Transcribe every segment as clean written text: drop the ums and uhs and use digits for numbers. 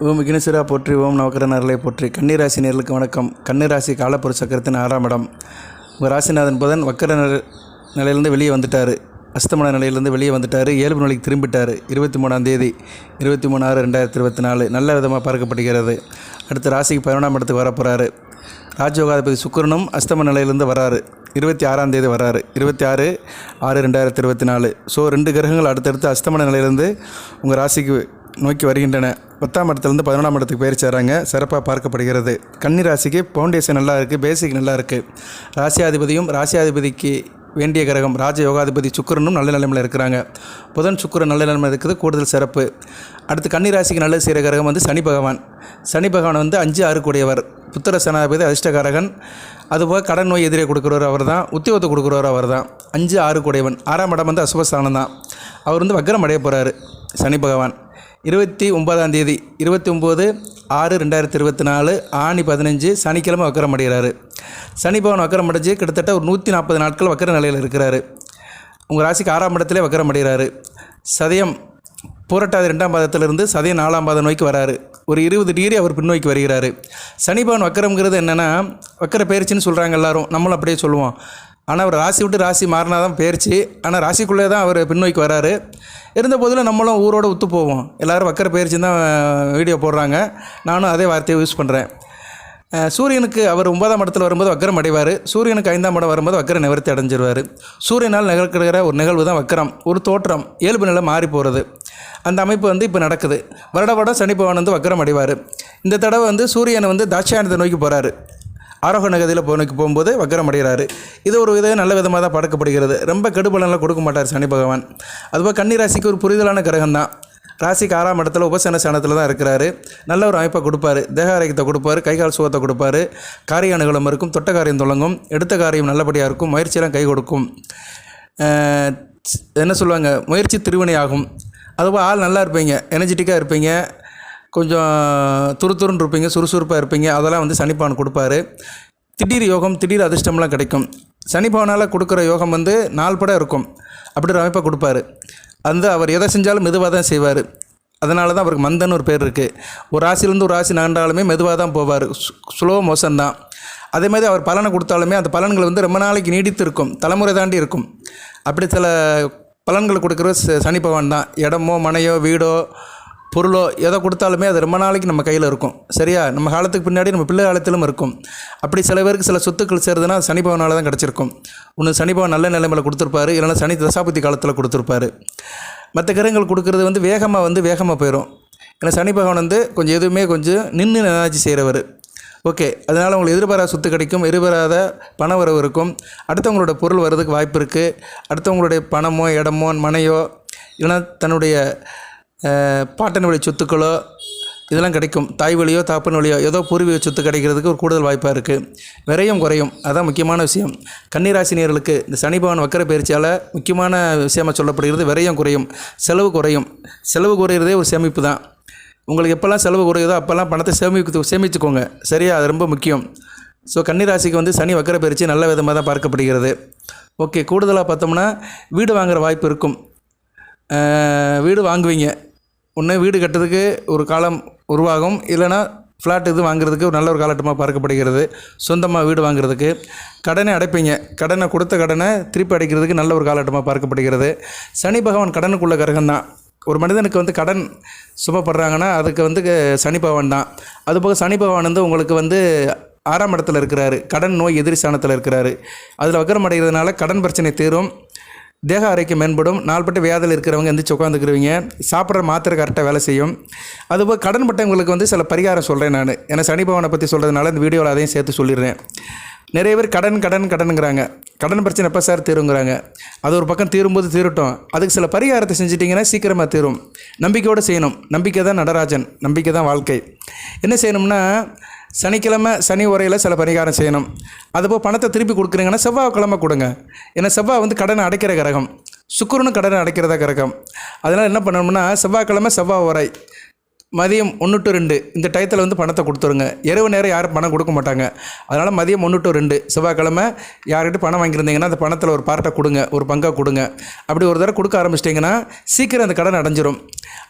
ஓம் விக்னேஸ்வரா போற்றி. ஓம் நவக்கிரக அருளை போற்றி. கன்னிராசி நேர்களுக்கு வணக்கம். கன்னிராசி காலப்புற சக்கரத்தின் 6ஆம் இடம். உங்கள் ராசிநாதன் புதன் வக்கர நிலையிலேருந்து வெளியே வந்துட்டார். அஸ்தமன நிலையிலேருந்து வெளியே வந்துட்டார். இயல்பு நிலைக்கு திரும்பிட்டார். 23ஆம் தேதி 23/6/2024 நல்ல விதமாக பார்க்கப்படுகிறது. அடுத்த ராசிக்கு 11ஆம் இடத்துக்கு வரப்போகிறாரு. ராஜயோகாதிபதி சுக்கிரனும் அஸ்தமன நிலையிலேருந்து வராரு. 26ஆம் தேதி வராரு. 26/6/2024. ஸோ 2 கிரகங்கள் அடுத்தடுத்து அஸ்தமன நிலையிலேருந்து உங்கள் ராசிக்கு நோக்கி வருகின்றன. 10ஆம் இடத்துலேருந்து 11ஆம் இடத்துக்கு பயிற்சி வராங்க. சிறப்பாக பார்க்கப்படுகிறது. கன்னி ராசிக்கு ஃபவுண்டேஷன் நல்லா இருக்குது, பேசிக் நல்லா இருக்குது. ராசியாதிபதிக்கு வேண்டிய கிரகம் ராஜயோகாதிபதி சுக்கிரனும் நல்ல நிலைமையில் இருக்கிறாங்க. புதன் சுக்கிரன் நல்ல நிலைமையில் இருக்குது, கூடுதல் சிறப்பு. அடுத்து கன்னி ராசிக்கு நல்ல செய்கிற கிரகம் வந்து சனி பகவான். சனி பகவான் வந்து 5/6 கூடியவர். புத்திர சனாதிபதி அதிர்ஷ்டகாரகன். அதுபோக கடன் நோய் எதிரே கொடுக்குறவர் அவர் தான். உத்தியோகத்தை கொடுக்குறவர் அவர் தான். 5/6 கூடியவன். 6ஆம் இடம் வந்து அசுபஸ்தானம் தான். அவர் வந்து வக்ரம் அடைய போகிறாரு சனி பகவான். 29ஆம் தேதி 29/6/2024 ஆணி 15 சனிக்கிழமை வக்கரம் அடைகிறாரு. சனி பகவான் வக்கரம் அடைஞ்சு கிட்டத்தட்ட ஒரு 140 நாட்கள் வக்கர நிலையில் இருக்கிறாரு. உங்கள் ராசிக்கு 6ஆம் இடத்திலே வக்கரம் அடைகிறாரு. சதயம் பூரட்டாதி 2ஆம் பாதத்திலிருந்து சதயம் 4ஆம் பாதம் நோக்கி வராரு. ஒரு 20 டிகிரி அவர் பின்னோக்கி வருகிறாரு. சனி பகவான் வக்கரம்ங்கிறது என்னென்னா வக்கர பயிற்சின்னு சொல்கிறாங்க எல்லாரும், நம்மளும் அப்படியே சொல்லுவோம். ஆனால் அவர் ராசி விட்டு ராசி மாறினா தான் பயிற்சி. ஆனால் ராசிக்குள்ளே தான் அவர் பின்னோக்கி வராரு. இருந்த போதில் நம்மளும் ஊரோடு ஒத்து போவோம். எல்லோரும் வக்கர பயிற்சி தான் வீடியோ போடுறாங்க. நானும் அதே வார்த்தையை யூஸ் பண்ணுறேன். சூரியனுக்கு அவர் 9ஆம் இடத்துல வரும்போது வக்கரம் அடைவார். சூரியனுக்கு 5ஆம் இடம் வரும்போது வக்கர நிவர்த்தி அடைஞ்சிருவார். சூரியனால் நிகழ்கிற ஒரு நிகழ்வு தான் வக்கரம். ஒரு தோற்றம், இயல்பு நிலை மாறி போகிறது. அந்த அமைப்பு வந்து இப்போ நடக்குது. வருடம் சனி பகவான் வந்து வக்கரம் அடைவார். இந்த தடவை வந்து சூரியனை வந்து தாட்சாயணத்தை நோக்கி போகிறாரு. ஆரோக நகதியில் நோக்கி போகும்போது வக்கரம் அடைகிறாரு. இது ஒரு நல்ல விதமாக தான் பார்க்கப்படுகிறது. ரொம்ப கெடுபலன்லாம் கொடுக்க மாட்டார் சனி பகவான். அதுபோல் கன்னி ராசிக்கு ஒரு புரிதலான கிரகம் தான். ராசிக்கு 6ஆம் இடத்துல உபசன ஸ்தானத்தில் தான் இருக்கிறாரு. நல்ல ஒரு அமைப்பை கொடுப்பார். தேக ஆரோக்கியத்தை கொடுப்பார். கைகால் சுகத்தை கொடுப்பார். காரிய அனுகூலம் இருக்கும். தொட்ட காரியம் தொடங்கும். எடுத்த காரியம் நல்லபடியாக இருக்கும். முயற்சியெல்லாம் கை கொடுக்கும். என்ன சொல்லுவாங்க, முயற்சி திருவினை ஆகும். அதுபோல் ஆள் நல்லா இருப்பீங்க, எனர்ஜெட்டிக்காக இருப்பீங்க, கொஞ்சம் துருத்துருன்னு இருப்பீங்க, சுறுசுறுப்பாக இருப்பீங்க. அதெல்லாம் வந்து சனிபகவான் கொடுப்பாரு. திடீர் யோகம், திடீர் அதிர்ஷ்டம்லாம் கிடைக்கும். சனிபகவானால் கொடுக்குற யோகம் வந்து 4 படம் இருக்கும். அப்படி ஒரு அமைப்பை கொடுப்பாரு. அவர் எதை செஞ்சாலும் மெதுவாக தான் செய்வார். அதனால தான் அவருக்கு மந்தன்னு ஒரு பேர் இருக்குது. ஒரு ராசிலேருந்து ஒரு ராசி நகர்ந்தாலுமே மெதுவாக தான் போவார். ஸ்லோ மோஷன் தான். அதே மாதிரி அவர் பலனை கொடுத்தாலுமே அந்த பலன்கள் வந்து ரொம்ப நாளைக்கு நீடித்து இருக்கும், தலைமுறை தாண்டி இருக்கும். அப்படி சில பலன்களை கொடுக்குற சனி பகவான் தான். இடமோ மனையோ வீடோ பொருளோ எதை கொடுத்தாலுமே அது ரொம்ப நாளைக்கு நம்ம கையில் இருக்கும். சரியா? நம்ம காலத்துக்கு பின்னாடி நம்ம பிள்ளை காலத்திலும் இருக்கும். அப்படி சில பேருக்கு சில சொத்துக்கள் சேருதுன்னா சனி பகவானால் தான் கிடச்சிருக்கும். ஒன்று சனி பகவான் நல்ல நிலைமையில் கொடுத்துருப்பாரு, இல்லைனா சனி தசாபதி காலத்தில் கொடுத்துருப்பாரு. மற்ற கிரகங்கள் கொடுக்குறது வந்து வேகமாக போயிடும். ஏன்னா சனி பகவான் வந்து கொஞ்சம் நின்று என்னாச்சு செய்கிறவர். ஓகே, அதனால் உங்களுக்கு எதிர்பாராத சொத்து கிடைக்கும், எதிர்பாராத பண வரவு இருக்கும். அடுத்தவங்களோட பொருள் வர்றதுக்கு வாய்ப்பு இருக்குது. அடுத்தவங்களுடைய பணமோ இடமோ மனையோ இல்லைனா தன்னுடைய பாட்டன் வழி சொத்துக்களோ இதெல்லாம் கிடைக்கும். தாய் வழியோ தாப்பன் வழியோ ஏதோ பூர்வீக சொத்து கிடைக்கிறதுக்கு ஒரு கூடுதல் வாய்ப்பாக இருக்குது. விரயம் குறையும். அதுதான் முக்கியமான விஷயம். கன்னிராசினியர்களுக்கு இந்த சனி பகவான் வக்கர பயிற்சியால் முக்கியமான விஷயமாக சொல்லப்படுகிறது. விரயம் குறையும், செலவு குறையும். செலவு குறையிறதே ஒரு சேமிப்பு தான். உங்களுக்கு எப்போல்லாம் செலவு குறையுதோ அப்போல்லாம் பணத்தை சேமிச்சுக்கோங்க. சரியா? அது ரொம்ப முக்கியம். ஸோ கன்னிராசிக்கு வந்து சனி வக்கர பயிற்சி நல்ல விதமாக தான் பார்க்கப்படுகிறது. ஓகே, கூடுதலாக பார்த்தோம்னா வீடு வாங்குகிற வாய்ப்பு இருக்கும். வீடு வாங்குவீங்க. ஒன்று வீடு கட்டுறதுக்கு ஒரு காலம் உருவாகும், இல்லைனா ஃப்ளாட் இது வாங்குறதுக்கு ஒரு நல்ல ஒரு காலகட்டமாக பார்க்கப்படுகிறது. சொந்தமாக வீடு வாங்குறதுக்கு கடனை அடைப்பீங்க. கொடுத்த கடனை திருப்பி அடைக்கிறதுக்கு நல்ல ஒரு காலகட்டமாக பார்க்கப்படுகிறது. சனி பகவான் கடனுக்குள்ள கிரகம் தான். ஒரு மனிதனுக்கு வந்து கடன் சுமப்படுறாங்கன்னா அதுக்கு வந்து சனி பகவான் தான். அதுபோக சனி பகவான் வந்து உங்களுக்கு வந்து 6ஆம் இடத்துல இருக்கிறாரு. கடன் நோய் எதிரி ஸ்தானத்தில் இருக்கிறாரு. அதில் வக்கரம் அடைகிறதுனால கடன் பிரச்சனை தீரும், தேக ஆரோக்கியம் மேம்படும். நாள்பட்ட வியாதியில் இருக்கிறவங்க எந்திரிச்சு உட்காந்துக்கிறவங்க, சாப்பிட்ற மாத்திரை கரெக்டாக வேலை செய்யும். அதுபோல் கடன் பட்டவங்களுக்கு வந்து சில பரிகாரம் சொல்கிறேன் நான். ஏன்னா சனி பகவானை பற்றி சொல்கிறதுனால இந்த வீடியோவில் அதையும் சேர்த்து சொல்லிடுறேன். நிறைய பேர் கடனுங்கிறாங்க. கடன் பிரச்சனை எப்போ சார் தீருங்கிறாங்க. அது ஒரு பக்கம் தீரும்போது தீரட்டும். அதுக்கு சில பரிகாரத்தை செஞ்சிட்டிங்கன்னா சீக்கிரமாக தீரும். நம்பிக்கையோடு செய்யணும். நம்பிக்கை தான் நடராஜன், நம்பிக்கை தான் வாழ்க்கை. என்ன செய்யணும்னா சனிக்கிழமை சனி உரையில் சில பரிகாரம் செய்யணும். அதுபோல் பணத்தை திருப்பி கொடுக்குறீங்கன்னா செவ்வாய்க்கிழமை கொடுங்க. ஏன்னா செவ்வாய் வந்து கடனை அடைக்கிற கிரகம், சுக்கிரனும் கடனை அடைக்கிறதா கிரகம். அதனால் என்ன பண்ணணும்னா செவ்வாய்க்கிழமை செவ்வாய் உரை மதியம் 1 to 2 இந்த டயத்தில் வந்து பணத்தை கொடுத்துருங்க. இரவு நேரம் யாரும் பணம் கொடுக்க மாட்டாங்க. அதனால் மதியம் 1 to 2 செவ்வாய்க்கிழமை யார்கிட்ட பணம் வாங்கியிருந்தீங்கன்னா அந்த பணத்தில் ஒரு பார்ட்டை கொடுங்க, ஒரு பங்காக கொடுங்க. அப்படி ஒரு தடவை கொடுக்க ஆரம்பிச்சிட்டிங்கன்னா சீக்கிரம் அந்த கடன் அடைஞ்சிரும்.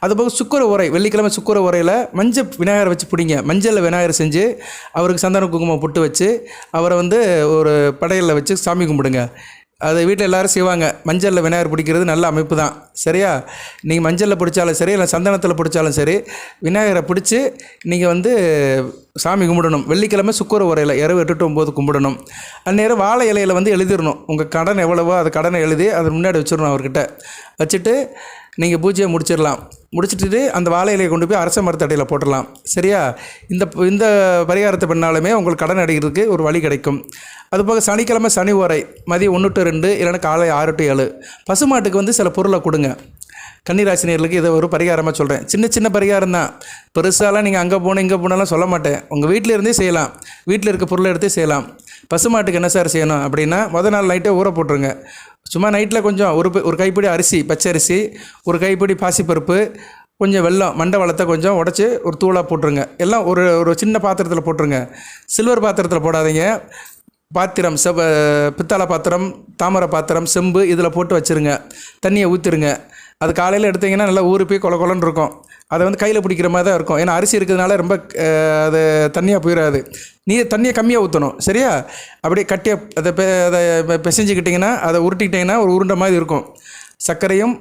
அதுபோக சுக்கர உரை, வெள்ளிக்கிழமை சுக்கர உரையில் மஞ்சள் விநாயகரை வச்சு பிடிங்க. மஞ்சளில் விநாயகர் செஞ்சு அவருக்கு சந்தன குங்குமம் புட்டு வச்சு அவரை வந்து ஒரு படையலில் வச்சு சாமி கும்பிடுங்க. அதை வீட்டில் எல்லோரும் செய்வாங்க. மஞ்சளில் விநாயகர் பிடிக்கிறது நல்ல அமைப்பு தான். சரியா? நீங்கள் மஞ்சளில் பிடிச்சாலும் சரி, இல்லை சந்தனத்தில் பிடிச்சாலும் சரி, விநாயகரை பிடிச்சி நீங்கள் வந்து சாமி கும்பிடணும். வெள்ளிக்கிழமை சுக்கர உரையில் இரவு 8 to 9 கும்பிடணும். அந்நேரம் வாழை இலையில் வந்து எழுதிடணும். உங்கள் கடன் எவ்வளவோ அது கடனை எழுதி அதை முன்னாடி வச்சிடணும். அவர்கிட்ட வச்சுட்டு நீங்கள் பூஜையை முடிச்சுட்டு அந்த வாழை இலையை கொண்டு போய் அரச மரத்தடியில் போட்டுடலாம். சரியா? இந்த பரிகாரத்தை பண்ணாலுமே உங்களுக்கு கடன் அடைகிறதுக்கு ஒரு வழி கிடைக்கும். அதுபோக சனிக்கிழமை சனி ஓரை மதியம் 1 to 2 இல்லைன்னா காலை 6 to 7. பசுமாட்டுக்கு வந்து சில பொருளை கொடுங்க. கன்னிராசினியர்களுக்கு இதை ஒரு பரிகாரமாக சொல்கிறேன். சின்ன பரிகாரம் தான். பெருசாலாம் நீங்கள் அங்கே போகணும் இங்கே போனாலும் சொல்ல மாட்டேன். உங்கள் வீட்டில் இருந்தே செய்யலாம். வீட்டில் இருக்க பொருளை எடுத்து செய்யலாம். பசுமாட்டுக்கு என்ன சார் செய்யணும் அப்படின்னா, நாள் நைட்டே ஊற போட்டுருங்க. சும்மா நைட்டில் கொஞ்சம் ஒரு கைப்பிடி அரிசி, பச்சை அரிசி, ஒரு கைப்பிடி பாசிப்பருப்பு, கொஞ்சம் வெல்லம், மண்டை வளத்தை கொஞ்சம் உடச்சி ஒரு தூளாக போட்டுருங்க. எல்லாம் ஒரு சின்ன பாத்திரத்தில் போட்டுருங்க. சில்வர் பாத்திரத்தில் போடாதீங்க. பாத்திரம், பித்தளை பாத்திரம், தாமரை பாத்திரம், செம்பு இதில் போட்டு வச்சுருங்க. தண்ணியை ஊற்றிருங்க. அது காலையில் எடுத்திங்கன்னா நல்லா ஊறி கொல கொலன்னு இருக்கும். அதை வந்து கையில் பிடிக்கிற மாதிரி தான் இருக்கும். ஏன்னா அரிசி இருக்கிறதுனால ரொம்ப அது தண்ணியாக போயிடாது. தண்ணியை கம்மியாக ஊற்றணும். சரியா? அப்படியே கட்டியாக அதை பிசைஞ்சிக்கிட்டிங்கன்னா, அதை உருட்டிக்கிட்டிங்கன்னா ஒரு உருண்டை மாதிரி இருக்கும். சர்க்கரையும்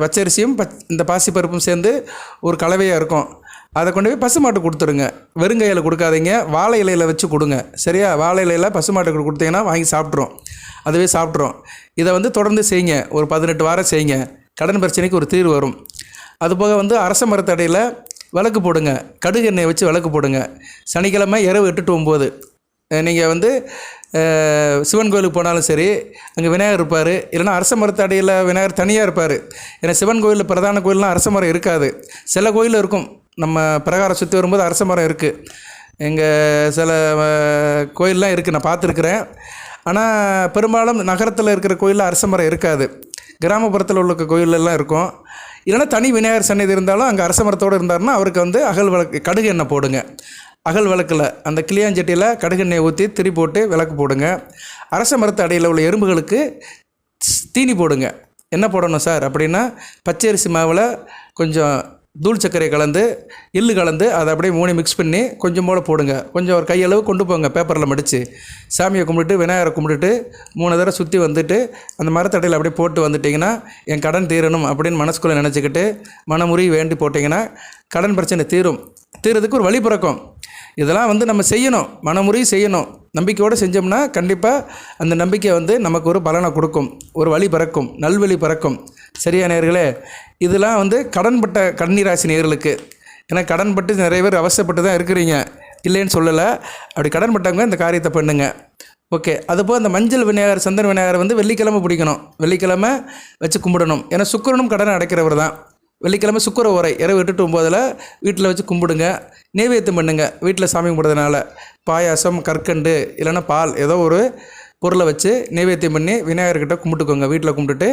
பச்சரிசியும் இந்த பாசிப்பருப்பும் சேர்ந்து ஒரு கலவையாக இருக்கும். அதை கொண்டு போய் பசுமாட்டு கொடுத்துருங்க. வெறுங்கையில் கொடுக்காதீங்க, வாழை இலையில் வச்சு கொடுங்க. சரியா? வாழை இலையில் பசுமாட்டுக்கு கொடுத்தீங்கன்னா வாங்கி அதுவே சாப்பிட்றோம். இதை வந்து தொடர்ந்து செய்யுங்க. ஒரு 18 வாரம் செய்யுங்க. கடன் பிரச்சனைக்கு ஒரு தீர்வு வரும். அதுபோக வந்து அரச மரத்தடையில் விளக்கு போடுங்க. கடுகு எண்ணெயை வச்சு விளக்கு போடுங்க. சனிக்கிழமை இரவு 8 to 9. நீங்கள் வந்து சிவன் கோயிலுக்கு போனாலும் சரி, அங்கே விநாயகர் இருப்பார். இல்லைனா அரச மரத்தடையில் விநாயகர் தனியாக இருப்பார். ஏன்னா சிவன் கோயிலில் பிரதான கோயிலெலாம் அரச மரம் இருக்காது. சில கோயிலில் இருக்கும். நம்ம பிரகாரம் சுற்றி வரும்போது அரச மரம் இருக்குது. எங்கள் சில கோயிலெலாம் இருக்குது, நான் பார்த்துருக்குறேன். ஆனால் பெரும்பாலும் நகரத்தில் இருக்கிற கோயிலில் அரச மரம் இருக்காது. கிராமப்புறத்தில் உள்ள கோயிலெல்லாம் இருக்கும். இல்லைனா தனி விநாயகர் சன்னதி இருந்தாலும் அங்கே அரச மரத்தோடு இருந்தாருன்னா அவருக்கு வந்து அகல் விளக்கு, கடுகு எண்ணெய் போடுங்க. அகல் விளக்கில் அந்த கிளியாஞ்சட்டியில் கடுகு எண்ணெயை ஊற்றி திரி போட்டு விளக்கு போடுங்க. அரச மரத்து அடியில் உள்ள எறும்புகளுக்கு தீனி போடுங்க. என்ன போடணும் சார் அப்படின்னா, பச்சரிசி மாவில் கொஞ்சம் தூள் சர்க்கரை கலந்து, எள்ளு கலந்து, அதை அப்படியே 3 மிக்ஸ் பண்ணி கொஞ்சம் போல் போடுங்க. கொஞ்சம் ஒரு கையளவு கொண்டு போங்க. பேப்பரில் மடித்து சாமியை கும்பிட்டுட்டு விநாயகரை கும்பிட்டுட்டு 3 தடவை சுற்றி வந்துட்டு அந்த மரத்தடையில் அப்படியே போட்டு வந்துட்டிங்கன்னா, என் கடன் தீரணும் அப்படின்னு மனசுக்குள்ளே நினச்சிக்கிட்டு மனமுறி வேண்டி போட்டிங்கன்னா கடன் பிரச்சனை தீர்றதுக்கு ஒரு வழி பிறக்கும். இதெல்லாம் வந்து நம்ம செய்யணும். மனமுறி செய்யணும். நம்பிக்கையோடு செஞ்சோம்னா கண்டிப்பாக அந்த நம்பிக்கை வந்து நமக்கு ஒரு பலனை கொடுக்கும். ஒரு வழி பிறக்கும், நல்வழி பிறக்கும். சரியா நேயர்களே? இதெல்லாம் வந்து கடன்பட்ட கன்னிராசி நேயர்களுக்கு. ஏன்னா கடன்பட்டு நிறைய பேர் அவசரப்பட்டு தான் இருக்கிறீங்க, இல்லைன்னு சொல்லலை. அப்படி கடன்பட்டவங்க இந்த காரியத்தை பண்ணுங்க. ஓகே. அதுபோல் அந்த மஞ்சள் விநாயகர், சந்தன விநாயகர் வந்து வெள்ளிக்கிழமை பிடிக்கணும். வெள்ளிக்கிழமை வச்சு கும்பிடணும். ஏன்னா சுக்கிரனும் கடனை அடைக்கிறவர் தான். வெள்ளிக்கிழமை சுக்கர உரை இரவு 8 to 9 வீட்டில் வச்சு கும்பிடுங்க. நைவேத்தியம் பண்ணுங்க. வீட்டில் சாமி கும்பிட்றதுனால பாயாசம், கற்கண்டு இல்லைன்னா பால் ஏதோ ஒரு பொருளை வச்சு நைவேத்தியம் பண்ணி விநாயகர்கிட்ட கும்பிட்டுக்கோங்க. வீட்டில் கும்பிட்டுட்டு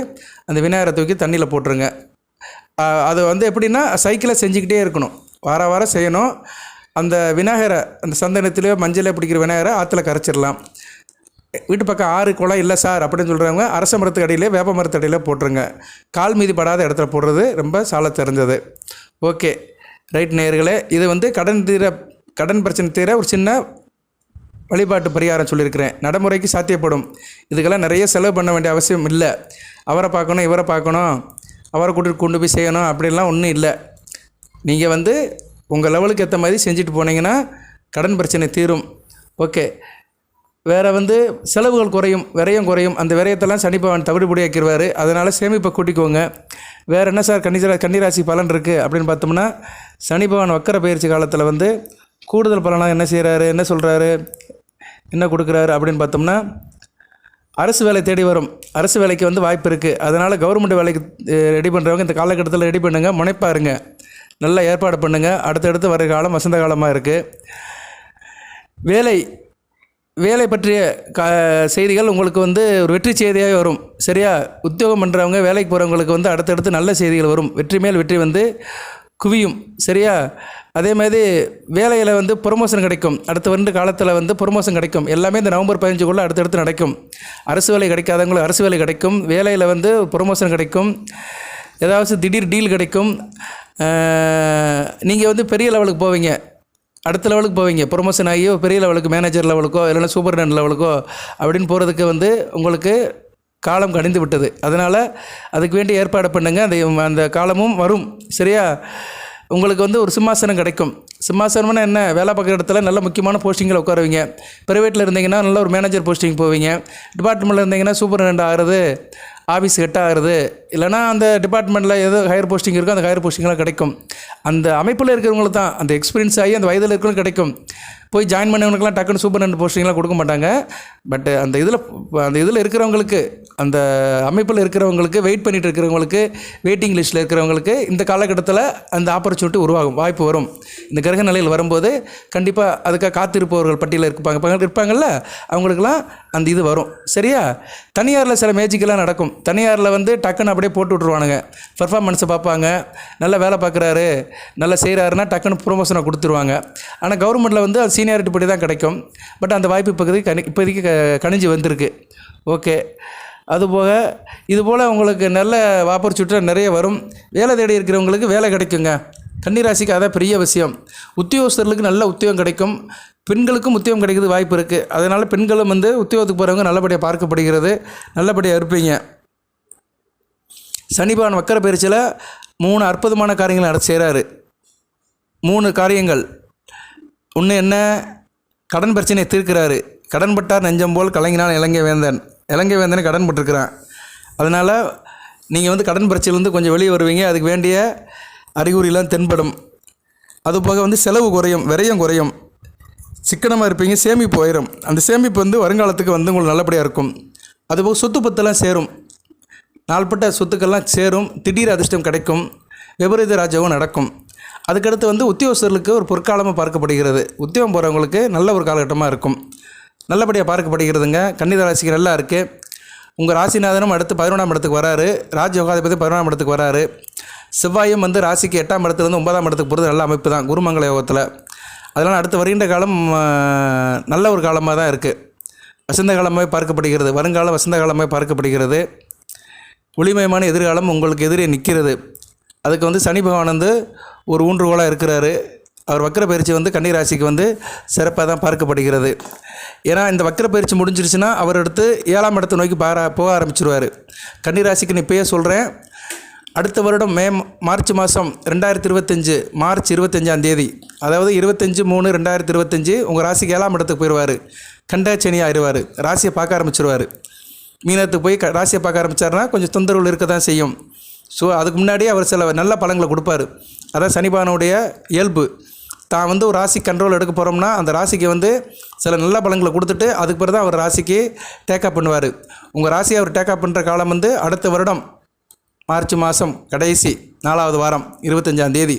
அந்த விநாயகரை தூக்கி தண்ணியில் போட்டுருங்க. அது வந்து எப்படின்னா சைக்கிளை செஞ்சுக்கிட்டே இருக்கணும். வாரம் செய்யணும். அந்த விநாயகரை அந்த சந்தனத்திலேயோ மஞ்சளே பிடிக்கிற விநாயகரை ஆற்றுல கரைச்சிடலாம். வீட்டு பக்கம் 6 குளம் இல்லை சார் அப்படின்னு சொல்கிறவங்க அரச மரத்துக்கு அடியிலே வேப்ப மரத்து அடியிலே போட்டுருங்க. கால் மீதி படாத இடத்துல போடுறது ரொம்ப சால தெரிஞ்சது. ஓகே ரைட் நேயர்களே, இது வந்து கடன் பிரச்சனை தீர ஒரு சின்ன வழிபாட்டு பரிகாரம் சொல்லியிருக்கிறேன். நடைமுறைக்கு சாத்தியப்படும். இதுக்கெல்லாம் நிறைய செலவு பண்ண வேண்டிய அவசியம் இல்லை. அவரை பார்க்கணும், இவரை பார்க்கணும், அவரை கொண்டு போய் செய்யணும் அப்படின்லாம் ஒன்றும் இல்லை. நீங்கள் வந்து உங்கள் லெவலுக்கு ஏற்ற மாதிரி செஞ்சுட்டு போனீங்கன்னா கடன் பிரச்சனை தீரும். ஓகே. வேறு வந்து செலவுகள் குறையும், விரயம் குறையும். அந்த விரயத்தெல்லாம் சனி பகவான் தவிடுபடி ஆக்கிடுவார். அதனால் சேமிப்பை கூட்டிக்கோங்க. வேறு என்ன சார் கன்னிராசி பலன் இருக்குது அப்படின்னு பார்த்தோம்னா, சனி பகவான் வக்கர பயிற்சி காலத்தில் வந்து கூடுதல் பலனாக என்ன செய்கிறாரு, என்ன சொல்கிறாரு, என்ன கொடுக்குறாரு அப்படின்னு பார்த்தோம்னா, அரசு வேலை தேடி வரும். அரசு வேலைக்கு வந்து வாய்ப்பு இருக்குது. அதனால் கவர்மெண்ட் வேலைக்கு ரெடி பண்ணுறவங்க இந்த காலகட்டத்தில் ரெடி பண்ணுங்கள், முனைப்பாருங்க, நல்லா ஏற்பாடு பண்ணுங்கள். அடுத்தடுத்து வர காலம் வசந்த காலமாக இருக்குது. வேலை வேலை பற்றிய செய்திகள் உங்களுக்கு வந்து ஒரு வெற்றி செய்தியாக வரும். சரியா? உத்தியோகம் பண்ணுறவங்க, வேலைக்கு போகிறவங்களுக்கு வந்து அடுத்தடுத்து நல்ல செய்திகள் வரும். வெற்றி மேல் வெற்றி வந்து குவியும். சரியா? அதே மாதிரி வேலையில் வந்து ப்ரொமோஷன் கிடைக்கும். அடுத்த வருட காலத்தில் வந்து ப்ரொமோஷன் கிடைக்கும். எல்லாமே இந்த நவம்பர் 15க்குள்ளே அடுத்தடுத்து நடக்கும். அரசு வேலை கிடைக்காதவங்களுக்கு அரசு வேலை கிடைக்கும். வேலையில் வந்து ப்ரொமோஷன் கிடைக்கும். ஏதாவது திடீர் டீல் கிடைக்கும். நீங்கள் வந்து பெரிய லெவலுக்கு போவீங்க, அடுத்த லெவலுக்கு போவீங்க. ப்ரொமோஷன் ஆகி பெரிய லெவலுக்கு, மேனேஜர் லெவலுக்கோ இல்லைன்னா சூப்பர்டென்ட் லெவலுக்கோ அப்படின்னு போகிறதுக்கு வந்து உங்களுக்கு காலம் கணிந்து விட்டது. அதனால் அதுக்கு வேண்டி ஏற்பாடு பண்ணுங்கள். அந்த காலமும் வரும். சரியா? உங்களுக்கு வந்து ஒரு சிம்மாசனம் கிடைக்கும். சிம்மாசனம்னா என்ன? வேலை பார்க்குற இடத்துல நல்ல முக்கியமான போஸ்டிங்கில் உட்காருவீங்க. ப்ரைவேட்டில் இருந்தீங்கன்னா நல்ல ஒரு மேனேஜர் போஸ்டிங் போவீங்க. டிபார்ட்மெண்ட்டில் இருந்தீங்கன்னா சூப்பர்டென்ட் ஆகிறது, ஆஃபீஸ் ஹெட் ஆகிறது, இல்லைனா அந்த டிபார்ட்மெண்ட்டில் எது ஹையர் போஸ்டிங் இருக்கோ அந்த ஹையர் போஸ்டிங்லாம் கிடைக்கும். அந்த அமைப்பில் இருக்கிறவங்களுக்கு தான், அந்த எக்ஸ்பீரியன்ஸ் ஆகி அந்த வயதில் இருக்கிறவங்களுக்கு கிடைக்கும். போய் ஜாயின் பண்ணவங்களுக்குலாம் டக்குன்னு சூப்பர்டென்ட் போஸ்டிங்லாம் கொடுக்க மாட்டாங்க. பட் அந்த இதில் இருக்கிறவங்களுக்கு, அந்த அமைப்பில் இருக்கிறவங்களுக்கு, வெயிட் பண்ணிகிட்டு இருக்கிறவங்களுக்கு, வெயிட்டிங் லிஸ்ட்டில் இருக்கிறவங்களுக்கு இந்த காலகட்டத்தில் அந்த ஆப்பர்ச்சுனிட்டி உருவாகும், வாய்ப்பு வரும். இந்த கிரக நிலையில் வரும்போது கண்டிப்பாக அதுக்காக காத்திருப்பவர்கள் பட்டியலில் இருப்பாங்கல்ல, அவங்களுக்கெல்லாம் அந்த இது வரும். சரியா? தனியாரில் சில மேஜிக்கெல்லாம் நடக்கும். தனியாரில் வந்து டக்குன்னு அப்படியே போட்டு விட்ருவானுங்க. பர்ஃபார்மன்ஸை பார்ப்பாங்க. நல்லா வேலை பார்க்குறாரு, நல்லா செய்கிறாருன்னா டக்குன்னு ப்ரொமோஷனை கொடுத்துருவாங்க. ஆனால் கவர்மெண்ட்டில் வந்து அது சீனியாரிட்டி படி தான் கிடைக்கும். பட் அந்த வாய்ப்பு இப்போதைக்கு கணிஞ்சு வந்திருக்கு. ஓகே. அதுபோக இதுபோல் உங்களுக்கு நல்ல ஆப்பர்ச்சுனிட்டி நிறைய வரும். வேலை தேடி இருக்கிறவங்களுக்கு வேலை கிடைக்குங்க. கன்னிராசிக்கு அதான் பெரிய விஷயம். உத்தியோகஸ்தர்களுக்கு நல்ல உத்தியோகம் கிடைக்கும். பெண்களுக்கும் உத்தியோகம் கிடைக்கிறது வாய்ப்பு இருக்குது. அதனால் பெண்களும் வந்து உத்தியோகத்துக்கு போகிறவங்க நல்லபடியாக பார்க்கப்படுகிறது. நல்லபடியாக இருப்பீங்க. சனி பகவான் வக்கர பயிற்சியில் 3 அற்புதமான காரியங்களை நடத்தி செய்கிறாரு. 3 காரியங்கள். ஒன்று என்ன? கடன் பிரச்சனையை தீர்க்கிறாரு. கடன் பட்டார் நெஞ்சம் போல் கலங்கினான் இலங்கை வேந்தனை கடன் பட்டிருக்கிறான். அதனால் நீங்கள் வந்து கடன் பிரச்சனையிலேருந்து கொஞ்சம் வெளியே வருவீங்க. அதுக்கு வேண்டிய அறிகுறியெல்லாம் தென்படும். அதுபோக வந்து செலவு குறையும், விரயம் குறையும், சிக்கனமாக இருப்பீங்க. சேமிப்பு உயரும். அந்த சேமிப்பு வந்து வருங்காலத்துக்கு வந்து உங்களுக்கு நல்லபடியாக இருக்கும். அதுபோக சொத்து பத்தெல்லாம் சேரும். நாள்பட்ட சொத்துக்கள்லாம் சேரும். திடீர் அதிர்ஷ்டம் கிடைக்கும். விபரீத ராஜ்யம் நடக்கும். அதுக்கடுத்து வந்து உத்தியோகஸ்தர்களுக்கு ஒரு பொற்காலமாக பார்க்கப்படுகிறது. உத்தியோகம் போகிறவங்களுக்கு நல்ல ஒரு காலகட்டமாக இருக்கும். நல்லபடியாக பார்க்கப்படுகிறதுங்க. கன்னிராசிக்கு நல்லா இருக்குது. உங்கள் ராசிநாதனும் அடுத்து 11ஆம் இடத்துக்கு வராரு. ராஜயோகாதிபதி 11ஆம் இடத்துக்கு வராரு. செவ்வாயும் வந்து ராசிக்கு 8ஆம் இடத்துலேருந்து 9ஆம் இடத்துக்கு போகிறது நல்ல அமைப்பு தான் குருமங்கள யோகத்தில். அதனால் அடுத்து வருகின்ற காலம் நல்ல ஒரு காலமாக தான் இருக்குது. வசந்த காலமாக பார்க்கப்படுகிறது. வருங்காலம் வசந்த காலமாக பார்க்கப்படுகிறது. ஒளிமயமான எதிர்காலம் உங்களுக்கு எதிரே நிற்கிறது. அதுக்கு வந்து சனி பகவான் வந்து ஒரு ஊன்றுகோலாக இருக்கிறாரு. அவர் வக்கர பயிற்சி வந்து கன்னிராசிக்கு வந்து சிறப்பாக தான் பார்க்கப்படுகிறது. ஏன்னா இந்த வக்கர பயிற்சி முடிஞ்சிருச்சுன்னா அவர் அடுத்து 7ஆம் இடத்தை நோக்கி போக ஆரம்பிச்சிருவார். கன்னிராசிக்கு இப்போயே சொல்கிறேன், அடுத்த வருடம் மார்ச் மாதம் 2025 மார்ச் 25ஆம் தேதி, அதாவது 25/3/2025 உங்கள் ராசிக்கு 7ஆம் இடத்துக்கு போயிடுவார். கண்டச்சனியாக ஆயிடுவார். ராசியை பார்க்க ஆரம்பிச்சிருவார். மீனத்துக்கு போய் ராசியை பார்க்க ஆரம்பித்தார்னா கொஞ்சம் தொந்தரவுகள் இருக்க தான் செய்யும். ஸோ அதுக்கு முன்னாடியே அவர் சில நல்ல பலன்களை கொடுப்பார். அதான் சனிபானுடைய இயல்பு. தான் வந்து ஒரு ராசி கண்ட்ரோல் எடுக்க போகிறோம்னா அந்த ராசிக்கு வந்து சில நல்ல பலன்களை கொடுத்துட்டு அதுக்கு பிறகு தான் அவர் ராசிக்கு டேக்கப் பண்ணுவார். உங்கள் ராசியை அவர் டேக்கப் பண்ணுற காலம் வந்து அடுத்த வருடம் மார்ச் மாதம் கடைசி 4வது வாரம் 25ஆம் தேதி.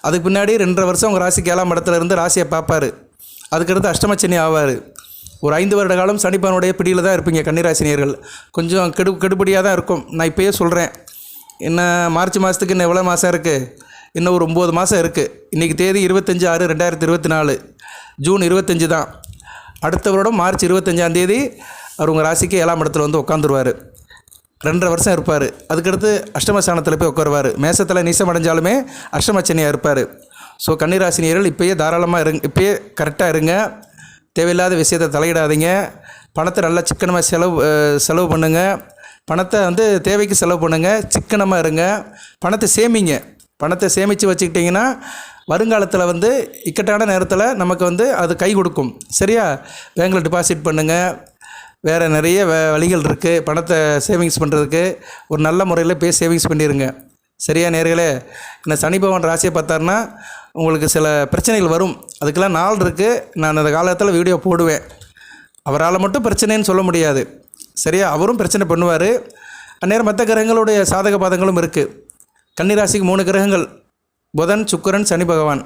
அதுக்கு பின்னாடி 2.5 வருஷம் உங்கள் ராசிக்கு 7ஆம் இடத்துல இருந்து ராசியை பார்ப்பார். அதுக்கடுத்து அஷ்டமச்சனி ஆவார். ஒரு 5 வருட காலம் சனிப்பானுடைய பிடியில் தான் இருப்பீங்க கன்னிராசினியர்கள். கொஞ்சம் கெடுபடியாக தான் இருக்கும். நான் இப்போயே சொல்கிறேன். இன்னும் மார்ச் மாதத்துக்கு இன்னும் எவ்வளோ மாதம் இருக்குது? இன்னும் ஒரு 9 மாதம் இருக்குது. இன்றைக்கி தேதி 25/6/2024, ஜூன் 25 தான். அடுத்த வருடம் மார்ச் 25ஆம் தேதி அவர் உங்கள் ராசிக்கு 7ஆம் இடத்துல வந்து உட்காந்துருவார். 2.5 வருஷம் இருப்பார். அதுக்கடுத்து அஷ்டமஸ்தானத்தில் போய் உட்காருவார். மேசத்தில் நீசம் அடைஞ்சாலுமே அஷ்டமச்சனியாக இருப்பார். ஸோ கன்னிராசினியர்கள் இப்போயே தாராளமாக இப்போயே கரெக்டாக இருங்க. தேவையில்லாத விஷயத்தை தலையிடாதீங்க. பணத்தை நல்லா சிக்கனமாக செலவு பண்ணுங்கள். பணத்தை வந்து தேவைக்கு செலவு பண்ணுங்கள். சிக்கனமாக இருங்க. பணத்தை சேமிங்க. பணத்தை சேமித்து வச்சுக்கிட்டிங்கன்னா வருங்காலத்தில் வந்து இக்கட்டான நேரத்தில் நமக்கு வந்து அது கை கொடுக்கும். சரியா? பேங்கில் டெபாசிட் பண்ணுங்கள். வேறு நிறைய வழிகள் இருக்குது பணத்தை சேவிங்ஸ் பண்ணுறதுக்கு. ஒரு நல்ல முறையில் போய் சேவிங்ஸ் பண்ணிடுங்க. சரியா நேர்களே? இந்த சனி பகவான் ராசியை பார்த்தாருன்னா உங்களுக்கு சில பிரச்சனைகள் வரும். அதுக்கெல்லாம் நாள் இருக்குது. நான் அந்த காலத்தில் வீடியோ போடுவேன். அவரால் மட்டும் பிரச்சனைன்னு சொல்ல முடியாது. சரியா? அவரும் பிரச்சனை பண்ணுவார். அந்நேரம் மற்ற கிரகங்களுடைய சாதக பாதங்களும் இருக்குது. கன்னிராசிக்கு 3 கிரகங்கள்: புதன், சுக்கிரன், சனி பகவான்.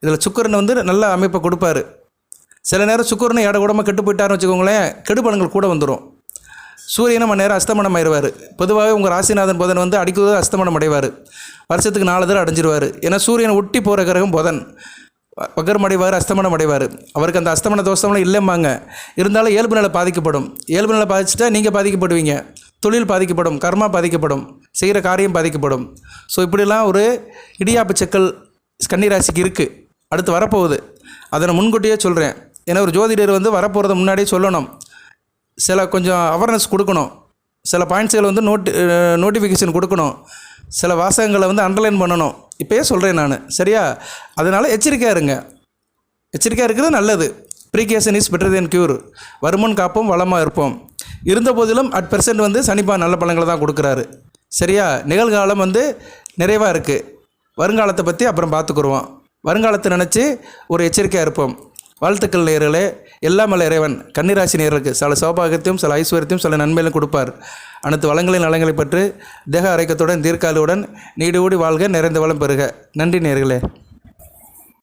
இதில் சுக்கிரன் வந்து நல்ல அமைப்பை கொடுப்பார். சில நேரம் சுக்கிரனை ஏட கூடமாக கெட்டு போயிட்டாருன்னு வச்சுக்கோங்களேன், கெடுபலன்கள் கூட வந்துடும். சூரியனை மணி நேரம் அஸ்தமனம் ஆயிடுவார். பொதுவாகவே உங்கள் ராசிநாதன் புதன் வந்து அடிக்குவது அஸ்தமனம் அடைவார். வருஷத்துக்கு 4 தடவை அடைஞ்சிருவார். ஏன்னா சூரியனை ஒட்டி போகிற கிரகம் புதன். வக்கரம் அடைவார், அஸ்தமனம் அடைவார். அவருக்கு அந்த அஸ்தமன தோஷம்லாம் இல்லைம்பாங்க. இருந்தாலும் இயல்பு நிலை பாதிக்கப்படும். இயல்பு நிலை பாதிச்சுட்டா நீங்கள் பாதிக்கப்படுவீங்க. தொழில் பாதிக்கப்படும், கர்மா பாதிக்கப்படும், செய்கிற காரியம் பாதிக்கப்படும். ஸோ இப்படிலாம் ஒரு இடியாப்பு செக்கல் கன்னிராசிக்கு இருக்குது. அடுத்து வரப்போகுது. அதை நான் முன்கூட்டியே சொல்கிறேன். ஏன்னா ஒரு ஜோதிடர் வந்து வரப்போகிறத முன்னாடியே சொல்லணும். சில கொஞ்சம் அவேர்னஸ் கொடுக்கணும். சில பாயிண்ட்ஸுகளை வந்து நோட்டிஃபிகேஷன் கொடுக்கணும். சில வாசகங்களை வந்து அண்டர்லைன் பண்ணணும். இப்போயே சொல்கிறேன் நான், சரியா? அதனால் எச்சரிக்கையாக இருங்க. எச்சரிக்கையாக இருக்கிறது நல்லது. ப்ரீகேஷன் இஸ் பெட்டர் தென் க்யூர். வருமுன் காப்போம், வளமாக இருப்போம். இருந்த போதிலும் அட் பெர்சன்ட் வந்து சனிப்பா நல்ல பலன்களை தான் கொடுக்குறாரு, சரியா? நிகழ்காலம் வந்து நிறைவாக இருக்குது. வருங்காலத்தை பற்றி அப்புறம் பார்த்துக்குருவோம். வருங்காலத்தை நினச்சி ஒரு எச்சரிக்கையாக இருப்போம். வாழ்த்துக்கள் நேயர்களே. எல்லாம் வல்ல இறைவன் கன்னிராசி நேயர்களுக்கு சில சௌபாகியத்தையும் சில ஐஸ்வர்யத்தையும் சில நன்மையிலும் கொடுப்பார். அனைத்து வளங்களின் நலங்களை பெற்று தேக ஆரோக்கியத்துடன் தீர்க்காலுடன் நீடூடி வாழ்க, நிறைந்த வளம் பெறுக. நன்றி நேயர்களே.